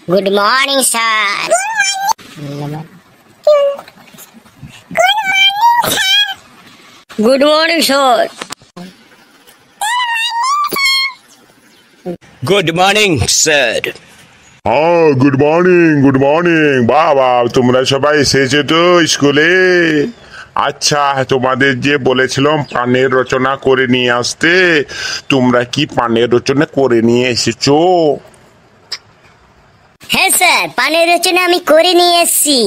Good morning, sir. Good morning, sir. Good morning, sir. Good morning বাবা, তোমরা সবাই এসেছো তো স্কুলে? আচ্ছা, তোমাদের যে বলেছিলাম পানের রচনা করে নিয়ে আসতে, তোমরা কি পানের রচনা করে নিয়ে এসেছো? হ্যাঁ স্যার, পানের রচনা আমি করে নিয়ে এসেছি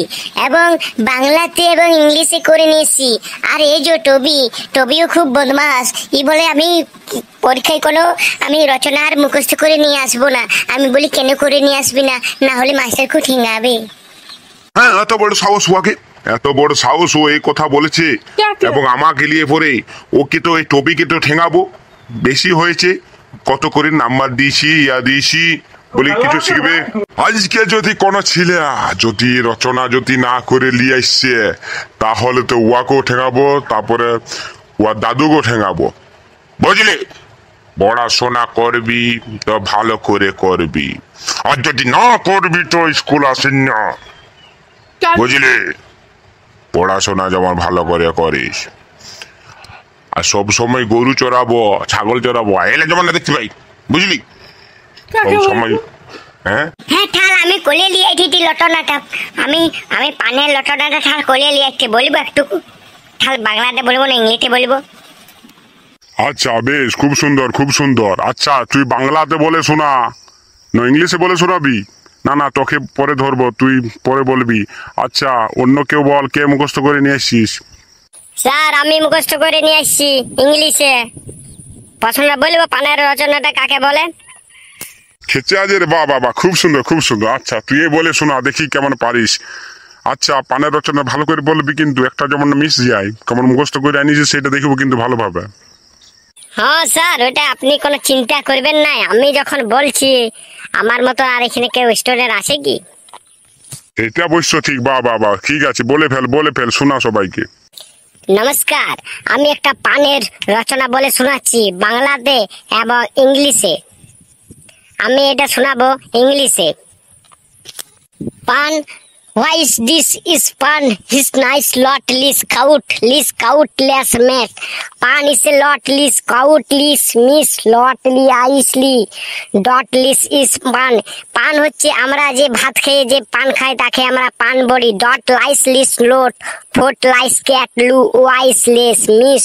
এবং বাংলাতে এবং ইংলিশে করে নিয়ে এসেছি। আর এই যে টবিও খুব বদমাস, ই বলে আমি পরীক্ষায় কোনো আমি রচনা আর মুখস্থ করে নিয়ে আসবো না। আমি বলি কেন করে নিয়ে আসবি না, না হলে মাস্টার খুব ঠেঙাবে। হ্যাঁ, এত বড় সাহস ও এই কথা বলেছে, এবং আমাকে নিয়ে পরে ওকে তো এই টপিকে তো ঠেঙাবো। বেশি হয়েছে, কত করে নাম্বার দিয়েছি বলি কিছু শিখবে। আজকে যদি কোনো ছেলে যদি রচনা যদি না করে নিয়ে আসছে, তাহলে তো ওয়াকেও ঠেঙাবো, তারপরে ওয়ার দাদুকেও ঠেঙাবো, বুঝলি? পড়াশোনা করবি তো ভালো করে করবি, আর যদি না করবি তো স্কুল আসেন না, বুঝলি? পড়াশোনা যেমন ভালো করে করিস, আর সব সময় গরু চড়াবো, ছাগল চড়াবো, এলে যেমন না দেখতে পাই, বুঝলি? সব সময় হ্যাঁ ঠাল আমি কোলে লিয়ে আইটি লটনাটা, আমি পানের লটনাটা ঠাল কোলে লিয়ে আইতে বলবো একটু। ঠাল বাংলাতে বলবো না ইংলিশে বলবো? আচ্ছা বেশ, খুব সুন্দর। আচ্ছা, তুই বাংলাতে বলে শোনা না ইংলিশে বলে শোনাবি? না তোকে পরে ধরবো, তুই পরে বলবি। আচ্ছা, অন্য কেউ বল, কে মুখস্থ করে নিয়ে আসছিস? স্যার, আমি মুখস্থ করে নিয়ে আসছি ইংলিশে। পছন্দ বলবো পানের রচনাটা কাকে বলে? খেচে আজ রে, বাবা খুব সুন্দর। আচ্ছা, তুই বলে শোনা দেখি কেমন পারিস। আচ্ছা, পানের রচনা ভালো করে বলবি, কিন্তু একটা যেমন মিস যায়, কেমন মুখস্থ করে আনিস সেটা দেখবো কিন্তু ভালোভাবে। হ্যাঁ স্যার, ওটা আপনি কোনো চিন্তা করবেন না। আমি যখন বলছি, আমার মতো আর এখানে কেউ স্টুডেন্ট আছে কি? এটা অবশ্য ঠিক। বাবা ঠিক আছে, বলে ফেল শোনা সবাইকে। নমস্কার, আমি একটা পানের রচনা বলে শোনাচ্ছি বাংলাতে এবং ইংলিশে। আমি এটা শোনাবো ইংলিশে। পান, why is this is pan? His nice lot list less mess. Pan is a lot list miss lotly icely dot list is pan. পান হচ্ছে আমরা যে ভাত খেয়ে যে পান খাই তাকে আমরা পান বলি। ডট লাইস লিস লোট ফোট লাইস ক্যাট লু wise less miss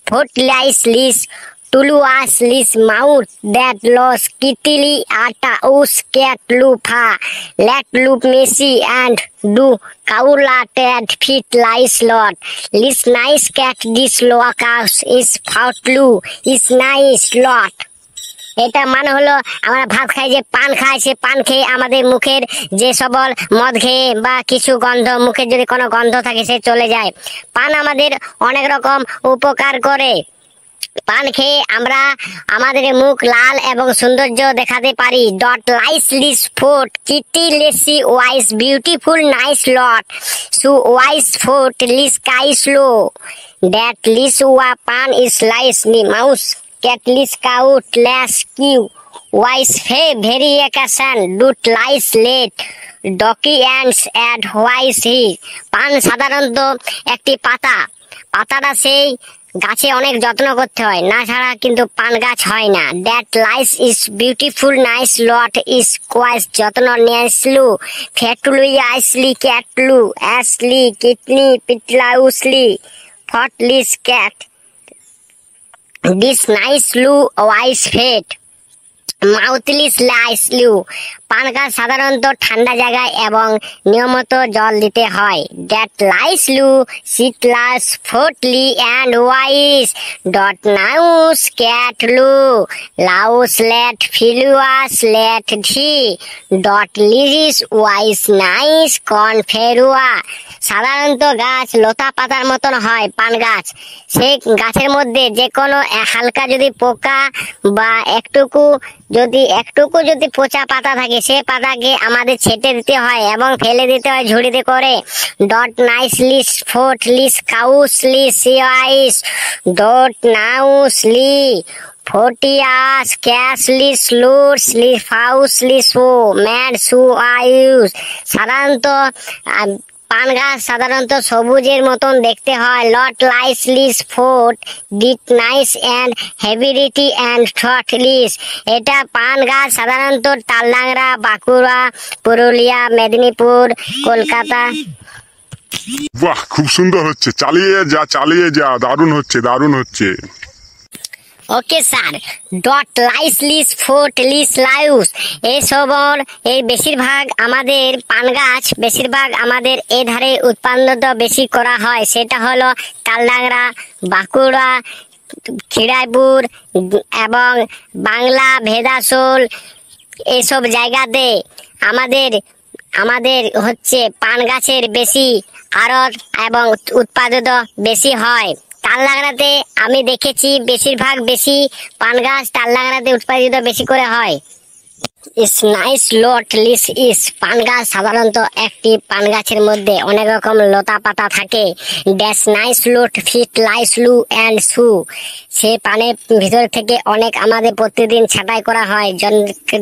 photo lines lease Tuluas lis maut that los kitili ata us cat lupa let loop messy and do kaula ted fit lies lot lis nice cat this loakas is fautlu is nice lot. এটা মানে হলো আমরা ভাত খাই যে পান খাই, সে পান খেয়ে আমাদের মুখের যে সবল মদ খেয়ে বা কিছু গন্ধ, মুখের যদি কোনো গন্ধ থাকে সে চলে যায়। পান আমাদের অনেক রকম উপকার করে। পান খেয়ে আমরা আমাদের মুখ লাল এবং সৌন্দর্য দেখাতে পারি। ডট লাইস লিস ফোর্ট কিটি লেসি ওয়াইস বিউটিফুল নাইস লট সু ওয়াইস ফোর্ট লিস কাইস লো দ্যাট লিস ওয়া পান ইস লাইস নি মাউস ক্যাট লিস কাউট ল্যাস কিউ ওয়াইস ফে ভেরিয়েশন ডুট লাইস লেট ডকি অ্যান্ডস অ্যাড হোয়াইস হি। পান সাধারণত একটি পাতাটা সেই গাছে অনেক যত্ন করতে হয়, না ছাড়া কিন্তু পান গাছ হয় না। That lies is beautiful nice lot is কোয়াইস যত্ন নেসলু ফেটুলুই আইসলি ক্যাটলু অ্যাসলি কিটনি পিটলাউসলি ফটলিস ক্যাট দিস নাইস লু ওয়াইস ফেট মাউথলিস লাইস লু। পান গাছ সাধারণত ঠান্ডা জায়গায় এবং নিয়মিত জল দিতে হয়। দ্যাট লাইস লু সিটলাস ফোটলি অ্যান্ড ওয়াইস ডট নাউস ক্যাট লু লাউস লেট ফিলুয়াস লেট ধি ডট লিরিস ওয়াইস নাইস কনফেরুয়া। সাধারণত গাছ লতা পাতার মতন হয় পান গাছ। সেই গাছের মধ্যে যে কোনো হালকা যদি পোকা বা একটুকু যদি পচা পাতা থাকে, সে পাতাকে আমাদের ছেটে দিতে হয় এবং ফেলে দিতে হয় ঝুড়িতে করে। ডট নাইসলি ফোর্ট লিস কাউসলি সিওয়াইস ডট নাউসলি ফোর্টিয়াস, ক্যাশলি, স্লুটসলি, ফাউসলি, শো, ম্যাড, শু, আয়ুস। সাধারণত পান গাছ সাধারণত সবুজের মতন দেখতে হয়। লট লাইসলিস ফোর্ট ডিট নাইস অ্যান্ড হেভিডিটি অ্যান্ড শর্টলিস। এটা পান গাছ সাধারণত তালডাংরা, বাঁকুড়া, পুরুলিয়া, মেদিনীপুর, কলকাতা। বাহ, খুব সুন্দর হচ্ছে, চালিয়ে যা, দারুণ হচ্ছে, দারুণ হচ্ছে। Okay sir. ডট লাইসলিস ফোর্ট লিস লাইউস এসবর এই বেশিরভাগ আমাদের পান গাছ বেশিরভাগ আমাদের এ ধারে উৎপাদন বেশি করা হয়। সেটা হলো তালডাংরা, বাঁকুড়া, খিড়াইপুর এবং বাংলা, ভেদাসোল এইসব জায়গাতে আমাদের আমাদের হচ্ছে পান গাছের বেশি আড়ত এবং উৎপাদিত বেশি হয়। তালডাংরাতে আমি দেখেছি বেশিরভাগ বেশি পান গাছ তালডাংরাতে উৎপাদিত বেশি করে হয়। ইস নাইস লট লিস ইস পান গাছ সাধারণত একটি পান গাছের মধ্যে অনেক রকম লতা পাতা থাকে। ড্যাশ নাইস লট ফিট লাইস লু অ্যান্ড সু। সে পানের ভিতর থেকে অনেক আমাদের প্রতিদিন ছাঁটাই করা হয়।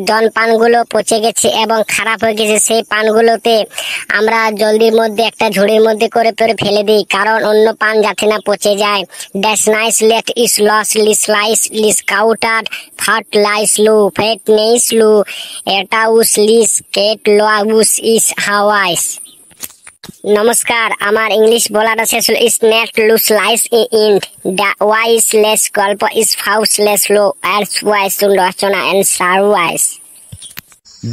জন পানগুলো পচে গেছে এবং খারাপ হয়ে গেছে, সেই পানগুলোতে আমরা জলদির মধ্যে একটা ঝুড়ির মধ্যে করে ফেলে দিই, কারণ অন্য পান যাতে না পচে যায়। ড্যাশ নাইস লেট ইস লস লিস লাইস লিস কাউটার ফাট লাইস লু ফেট নেইস লু এটাউস লিস কেট লোয়াউস ইস হাওয়াইস। নমস্কার, আমার ইংলিশ বলাটা শেষ হলো। ইস নেট লুস লাইস ইন দ্য ওয়াইস লেস গল্প ইস ফাউস লেস লো অ্যাডস ওয়াইস রচনা অ্যান্ড সারওয়াইস।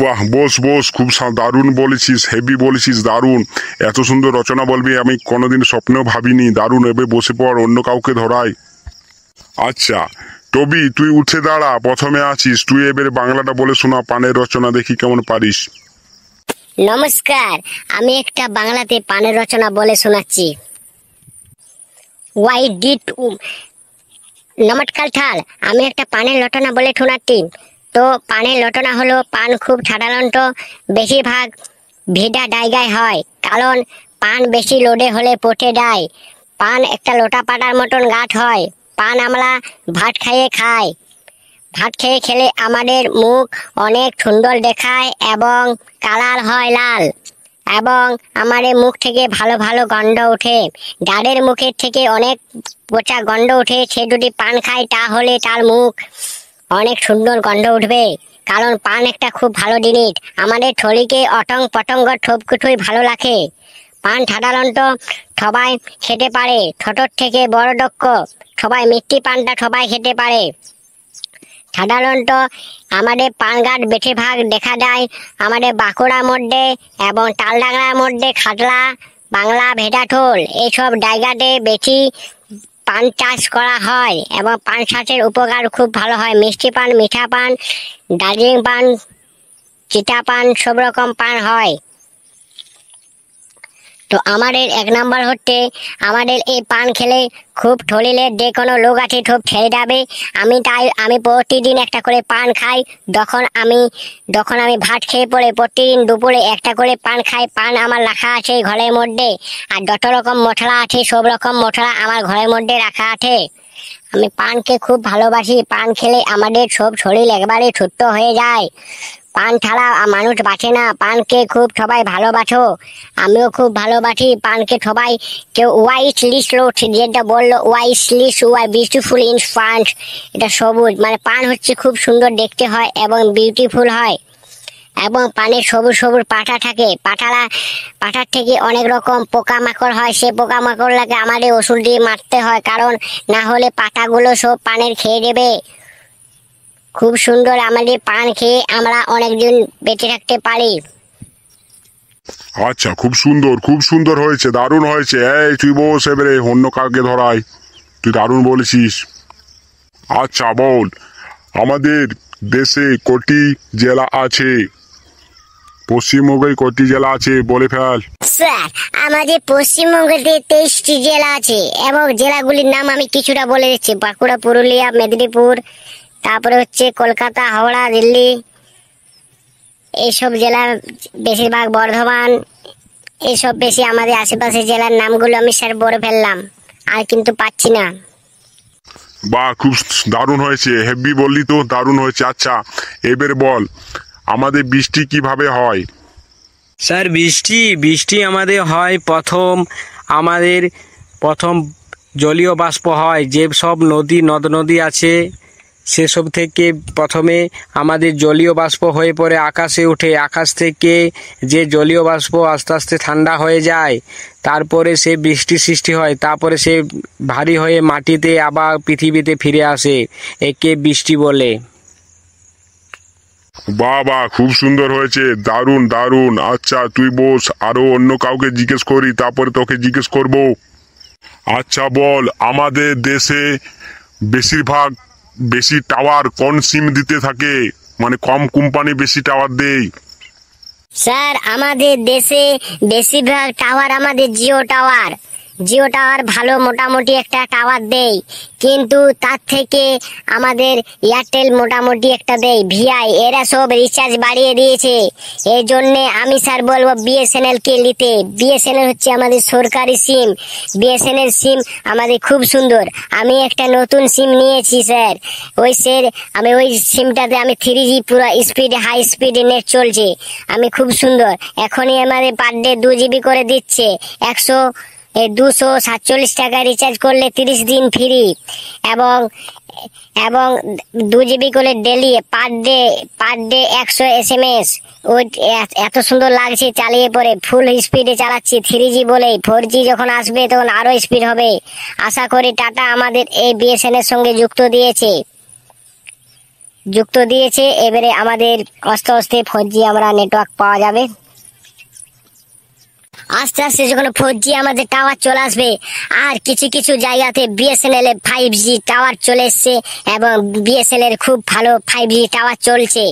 বাহ, বস, খুব দারুণ বলেছিস, হেভি বলেছিস, দারুণ। এত সুন্দর রচনা বলবি আমি কোনোদিন স্বপ্নেও ভাবিনি। দারুণ, এবার বসে পড়, অন্য কাউকে ধরাই। আচ্ছা টবি, তুই উঠে দাঁড়া, প্রথমে আছিস তুই, এবারে বাংলাটা বলে শোনা পানের রচনা, দেখি কেমন পারিস। নমস্কার, আমি একটা বাংলাতে পানের রচনা বলে শোনাচ্ছি। ওয়াই ডিড নমস্কার ঠাল, আমি একটা পানের রচনা বলে শোনাচ্ছি। তো পানের রচনা হলো, পান খুব সাধারণত বেশিরভাগ ভিডা জায়গায় হয়, কারণ পান বেশি লোডে হলে পচে যায়। পান একটা লোটা পাটার মতন গাছ হয়। পান আমরা ভাত খাই। ভাত খেলে আমাদের মুখ অনেক সুন্দর দেখায় এবং কালার হয় লাল, এবং আমাদের মুখ থেকে ভালো ভালো গন্ধ ওঠে। যাদের মুখের থেকে অনেক পচা গন্ধ ওঠে, সে যদি পান খায় তাহলে তার মুখ অনেক সুন্দর গন্ধ উঠবে, কারণ পান একটা খুব ভালো জিনিস। আমাদের শরীরকে অটং পতঙ্গ সব কিছুই ভালো লাগে। পান সাধারণত সবাই খেতে পারে, ছোট থেকে বড় দক্ষ সবাই মিষ্টি পানটা সবাই খেতে পারে। সাধারণত আমাদের পান গাছ বেশিরভাগ দেখা যায় আমাদের বাঁকুড়ার মধ্যে এবং তালডাংরার মধ্যে, খাতলা, বাংলা, ভেদাঠোল এইসব জায়গাতে বেশি পান চাষ করা হয় এবং পান চাষের উপকার খুব ভালো হয়। মিষ্টি পান, মিঠা পান, দার্জিলিং পান, চিটা পান, সব রকম পান হয়। তো আমাদের এক নম্বর হচ্ছে, আমাদের এই পান খেলে খুব শরীরের যে কোনো রোগ আছে সব ছেড়ে যাবে। আমি প্রতিদিন একটা করে পান খাই। যখন আমি ভাত খেয়ে পরে প্রতিদিন দুপুরে একটা করে পান খাই। পান আমার রাখা আছে ঘরের মধ্যে, আর যত রকম মশলা আছে সব রকম মশলা আমার ঘরের মধ্যে রাখা আছে। আমি পানকে খুব ভালোবাসি। পান খেলে আমাদের সব শরীর একবারে সুস্থ হয়ে যায়। পান ছাড়া মানুষ বাঁচে না। পানকে খুব সবাই ভালোবাসো, আমিও খুব ভালোবাসি পানকে। সবাই কেউ ওয়াইট লিস্ট রোড যেটা বললো, white list why beautiful in পান, এটা সবুজ, মানে পান হচ্ছে খুব সুন্দর দেখতে হয় এবং বিউটিফুল হয়, এবং পানের সবুজ সবুজ পাতা থাকে। পাতার থেকে অনেক রকম পোকামাকড় হয়, সে পোকামাকড়টাকে আমাদের ওষুধ দিয়ে মারতে হয়, কারণ না হলে পাতাগুলো সব পানের খেয়ে দেবে। খুব সুন্দর, আমাদের পান খেয়ে আমরা অনেকদিন বেঁচে থাকতে পারি। আচ্ছা, খুব সুন্দর হয়েছে, দারুণ হয়েছে। এই তুই বস, এবারে অন্য কাউকে ধরাই, তুই দারুণ বলেছিস। আচ্ছা বল, আমাদের দেশে কটি জেলা আছে? পশ্চিমবঙ্গে কটি জেলা আছে বলে ফেল। স্যার, আমাদের পশ্চিমবঙ্গেতে 23টি জেলা আছে, এবং জেলাগুলির নাম আমি কিছুটা বলে দিচ্ছি। বাঁকুড়া, পুরুলিয়া, মেদিনীপুর, তারপরে হচ্ছে কলকাতা, হাওড়া, দিল্লি, এইসব জেলা, বেশিরভাগ বর্ধমান, এইসব বেশি আমাদের আশেপাশে জেলার নামগুলো আমি স্যার বলে ফেললাম, আর কিন্তু পাচ্ছি না। বাহ, খুব দারুণ হয়েছে, হেভি বললি তো, দারুণ হয়েছে। আচ্ছা এবারে বল আমাদের বৃষ্টি কিভাবে হয়? স্যার বৃষ্টি বৃষ্টি আমাদের হয় প্রথম জলীয় বাষ্প হয়, যে সব নদ নদী আছে সেসব থেকে প্রথমে আমাদের জলীয় বাষ্প হয়ে পড়ে আকাশে ওঠে। আকাশ থেকে যে জলীয় বাষ্প আস্তে আস্তে ঠান্ডা হয়ে যায়, তারপরে সে বৃষ্টি সৃষ্টি হয়, তারপরে সে ভারী হয়ে মাটিতে আবার পৃথিবীতে ফিরে আসে, একে বৃষ্টি বলে। বাহ বাহ, খুব সুন্দর হয়েছে, দারুণ দারুণ। আচ্ছা তুই বস, আরো অন্য কাউকে জিজ্ঞেস করি, তারপরে তোকে জিজ্ঞেস করব। আচ্ছা বল আমাদের দেশে বেশি টাওয়ার কোন সিম দিতে থাকে, মানে কম কোম্পানি বেশি টাওয়ার দেয়? স্যার আমাদের দেশে বেশিরভাগ টাওয়ার আমাদের জিও টাওয়ার। জিও টাওয়ার ভালো মোটামুটি একটা টাওয়ার দেয়, কিন্তু তার থেকে আমাদের এয়ারটেল মোটামুটি একটা দেয়। ভিআই এরা সব রিচার্জ বাড়িয়ে দিয়েছে, এই জন্যে আমি স্যার বলবো বিএসএনএল কে নিতে। বিএসএনএল হচ্ছে আমাদের সরকারি সিম, বিএসএনএল সিম আমাদের খুব সুন্দর। আমি একটা নতুন সিম নিয়েছি স্যার, আমি ওই সিমটাতে আমি 3G পুরো স্পিডে হাই স্পিডে নেট চলছে, আমি খুব সুন্দর। এখনই আমাদের পার ডে 2 GB করে দিচ্ছে, 247 টাকা রিচার্জ করলে 30 দিন ফ্রি, এবং এবং 2 GB করে ডেলি পার ডে 100 SMS। ওই এত সুন্দর লাগছে চালিয়ে পরে, ফুল স্পিডে চালাচ্ছি 3G বলেই। 4G যখন আসবে তখন আরো স্পিড হবে। আশা করি টাটা আমাদের এই বিএসএনএল এর সঙ্গে যুক্ত দিয়েছে। এবারে আমাদের আস্তে আস্তে 4G আমরা নেটওয়ার্ক পাওয়া যাবে। আস্তে আস্তে যখন 4G আমাদের টাওয়ার চলে আসবে, আর কিছু কিছু জায়গাতে বিএসএনএল এর 5G টাওয়ার চলে এসছে, এবং বিএসএনএল এর খুব ভালো 5G টাওয়ার চলছে।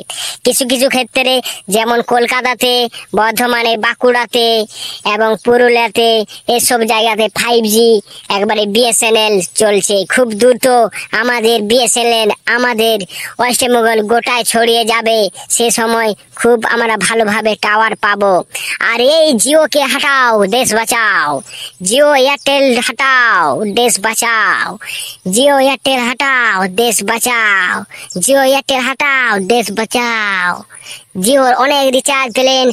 কিছু কিছু ক্ষেত্রে যেমন কলকাতাতে, বর্ধমানে, বাঁকুড়াতে এবং পুরুলিয়াতে এসব জায়গাতে 5G একবারে বিএসএনএল চলছে খুব দ্রুত। আমাদের বিএসএনএল আমাদের ওয়েস্ট বেঙ্গল গোটায় ছড়িয়ে যাবে, সে সময় খুব আমরা ভালোভাবে টাওয়ার পাবো। আর এই জিওকে हटाओ देश बचाओ, जियो एयरटेल हटाओ देश बचाओ, जियो एयरटेल हटाओ देश बचाओ, जियो एयरटेल हटाओ देश बचाओ। জিওর অনেক রিচার্জ প্ল্যান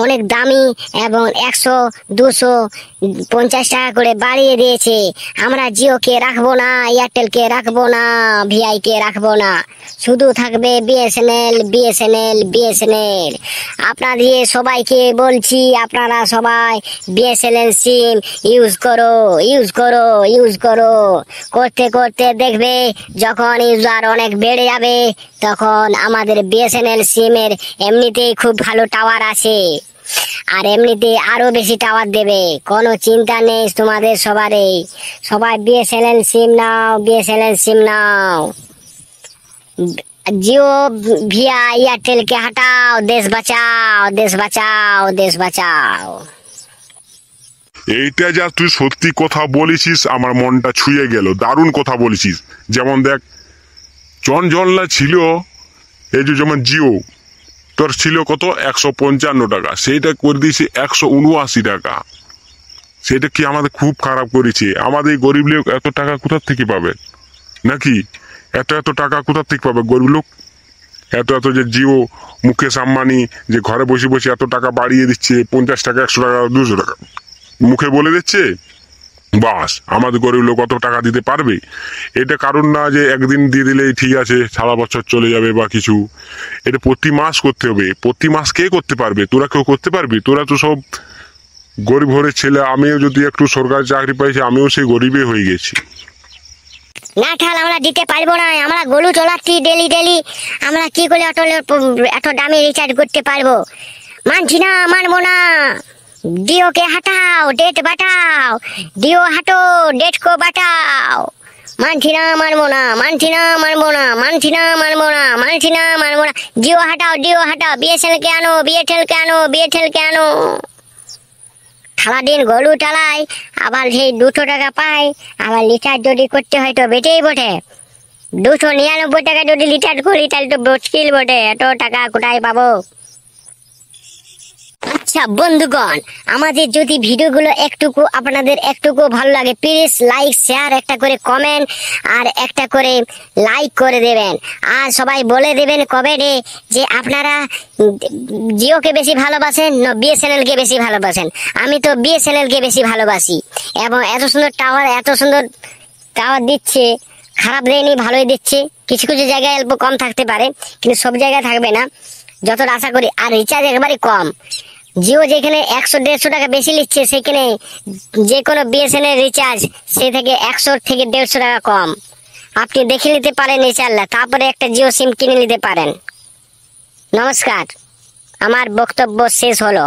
অনেক দামি, এবং 100-250 টাকা করে বাড়িয়ে দিয়েছে। আমরা জিওকে রাখবো না, এয়ারটেলকে রাখবো না, ভিআই কে রাখবো না, শুধু থাকবে বিএসএনএল। আপনাদের সবাইকে বলছি, আপনারা সবাই বিএসএনএল সিম ইউজ করো। করতে করতে দেখবে যখন ইউজার অনেক বেড়ে যাবে, তখন আমাদের বিএসএনএল সিমের এমনিতেই খুব ভালো টাওয়ার আছে, আর এমনিতে আরো বেশি টাওয়ার দেবে। কোনো চিন্তা নেই তোমাদের সবাই বিএসএনএল সিম নাও। जियो ভিয়া एयरटेल के हटाओ देश बचाओ। এইটা যা তুই সত্যি কথা বলেছিস, আমার মনটা ছুঁয়ে গেল, দারুণ কথা বলেছিস। যেমন দেখ, জনলা ছিল এই যে, যেমন জিও তোর ছিল কত 155 টাকা, সেইটা করে দিয়েছে 179 টাকা। সেটা কি আমাদের খুব খারাপ করেছে। আমাদের গরিব লোক এত টাকা কোথা থেকে পাবে, নাকি এত টাকা কোথা থেকে পাবে গরিব লোক? এত যে জিও মুকেশ আম্বানি যে ঘরে বসে বসে এত টাকা বাড়িয়ে দিচ্ছে, 50 টাকা, 100 টাকা, 200 টাকা মুখে বলে দিচ্ছে, বাস আমাদের গরিব লোক অত টাকা দিতে পারবে? এটা কারণ না যে একদিন দিয়ে দিলেই ঠিক আছে, সারা বছর চলে যাবে বা কিছু। এটা প্রতি মাস করতে হবে। প্রতি মাস কে করতে পারবে? তোরা কেউ করতে পারবি? তোরা তো সব গরিব ঘরের ছেলে। আমিও যদি একটু সরকারি চাকরি পাইছি, আমিও সেই গরিবই হয়ে গেছি। না ঠাল আমরা দিতে পারবো না, আমরা গরু চলাচ্ছি ডেলি, আমরা কি করে এত দামি রিচার্জ করতে পারবো? মানছি না, মানবো না। जियो के हटाओ डेट बटाओ, जियो हटो डेट को बटाओ। मानছি না, মানবো না। जियो हटाओ বিএসএনএল কে আনো। সারাদিন গরু চালাই, আবার সেই 200 টাকা পাই, আবার রিচার্জ যদি করতে হয় তো বেটেই বটে। 299 টাকা যদি রিচার্জ করি তাহলে তো মুশকিল বটে, এত টাকা কোথায় পাবো? আচ্ছা আচ্ছা বন্ধুগণ, আমাদের যদি ভিডিওগুলো আপনাদের একটুকু ভালো লাগে, প্লিজ লাইক শেয়ার একটা করে কমেন্ট আর একটা করে লাইক করে দেবেন। আর সবাই বলে দেবেন কমেন্টে যে আপনারা জিওকে বেশি ভালোবাসেন না বিএসএনএল কে বেশি ভালোবাসেন। আমি তো বিএসএনএল কে বেশি ভালোবাসি, এবং এত সুন্দর টাওয়ার দিচ্ছে, খারাপ দেয়নি, ভালোই দিচ্ছে। কিছু কিছু জায়গায় অল্প কম থাকতে পারে, কিন্তু সব জায়গায় থাকবে না, যতটা আশা করি। আর রিচার্জ একেবারে কম। জিও যেখানে 100-150 টাকা বেশি নিচ্ছে, সেখানে যে কোনো বিএসএনএল রিচার্জ সে থেকে 100 থেকে 150 টাকা কম। আপনি দেখে নিতে পারেন ইনশাআল্লাহ, তারপরে একটা জিও সিম কিনে নিতে পারেন। নমস্কার, আমার বক্তব্য শেষ হলো।